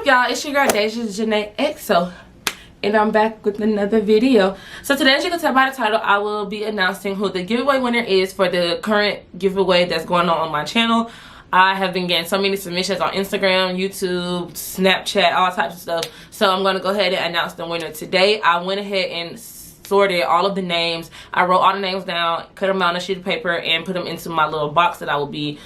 up, y'all? It's your girl Deja Janae XO, and I'm back with another video. So today, as you can tell by the title, I will be announcing who the giveaway winner is for the current giveaway that's going on my channel. I have been getting so many submissions on Instagram, YouTube, Snapchat, all types of stuff. So I'm going to go ahead and announce the winner today. I went ahead and sorted all of the names. I wrote all the names down, cut them out on a sheet of paper, and put them into my little box that I will be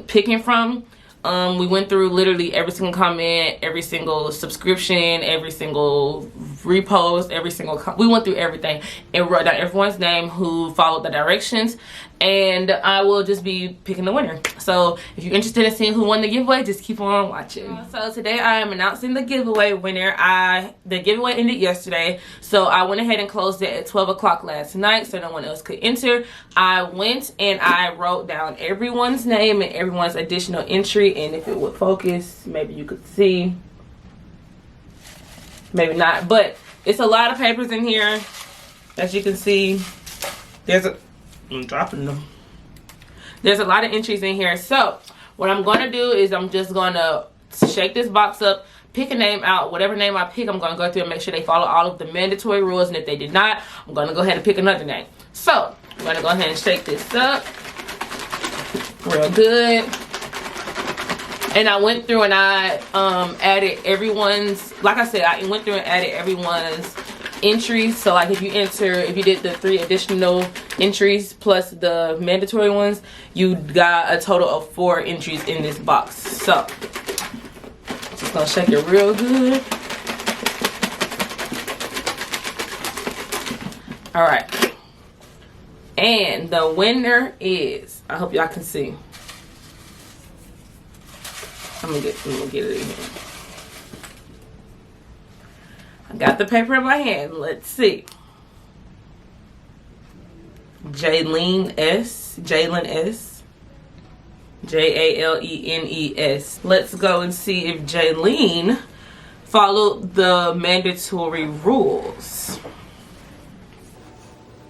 picking from. We went through literally every single comment, every single subscription, every single repost, we went through everything and wrote down everyone's name who followed the directions, and I will just be picking the winner. So if you're interested in seeing who won the giveaway, just keep on watching. So today I am announcing the giveaway winner. The giveaway ended yesterday, so I went ahead and closed it at 12 o'clock last night so no one else could enter. I went and I wrote down everyone's name and everyone's additional entry, and if it would focus, maybe you could see, maybe not, but it's a lot of papers in here. As you can see, I'm dropping them. There's a lot of entries in here. So what I'm going to do is I'm just going to shake this box up, pick a name out. Whatever name I pick, I'm going to go through and make sure they follow all of the mandatory rules, and if they did not, I'm going to go ahead and pick another name. So I'm going to go ahead and shake this up real good. And I went through and I added everyone's, like I said, I went through and added everyone's entries. So like if you did the 3 additional entries plus the mandatory ones, you got a total of 4 entries in this box. So just gonna shake it real good. All right, and the winner is, I hope y'all can see. I'm gonna get it in here. I got the paper in my hand. Let's see. Jalen S. Jalenenes. Let's go and see if Jaylene followed the mandatory rules.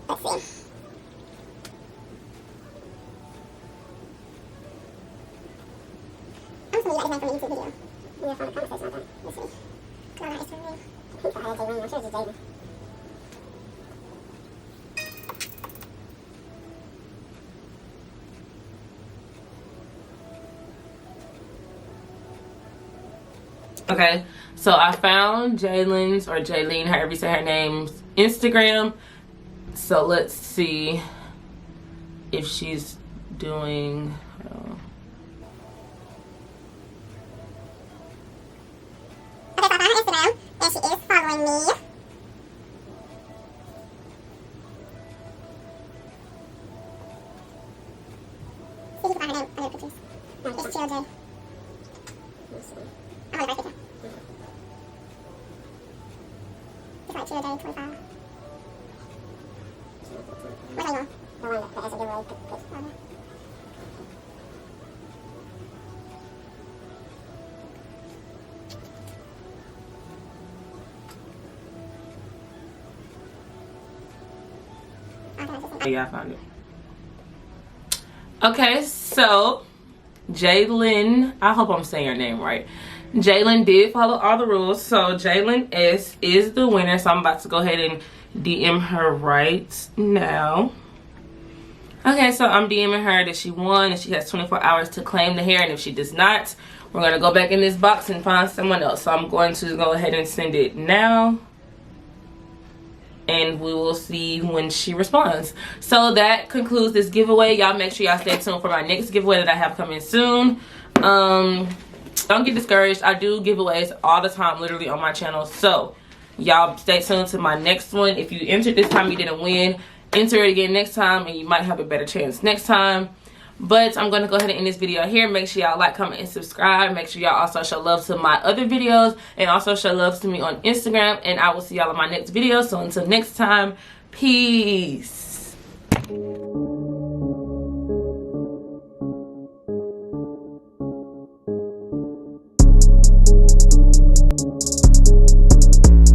Let's see. I'm just gonna use that as my YouTube video. Yeah, find the conversation on that. Let's see. No, that is her name. I think I had Jaylene. I'm sure it's Jaylene. Okay, so I found Jaylen's, or Jaylene, however you say her name's, Instagram. So let's see if she's doing. And she is following me. See if you can find her name under the pictures. No, it's Chill J. Let's see. I'm on the right picture. It's like Chill J 25. Where's that you on? The one that has a giveaway picture. Yeah, I found it. Okay, so Jalen, I hope I'm saying her name right. Jalen did follow all the rules, so Jalen S is the winner. So I'm about to go ahead and DM her right now. Okay, so I'm DMing her that she won and she has 24 hours to claim the hair, and if she does not, we're going to go back in this box and find someone else. So I'm going to go ahead and send it now, and we will see when she responds. So that concludes this giveaway. Y'all make sure y'all stay tuned for my next giveaway that I have coming soon. Don't get discouraged. I do giveaways all the time, literally, on my channel. So y'all stay tuned to my next one. If you entered this time, you didn't win, enter it again next time, and you might have a better chance next time. But I'm going to go ahead and end this video here. Make sure y'all like, comment, and subscribe. Make sure y'all also show love to my other videos, and also show love to me on Instagram. And I will see y'all in my next video. So until next time, peace.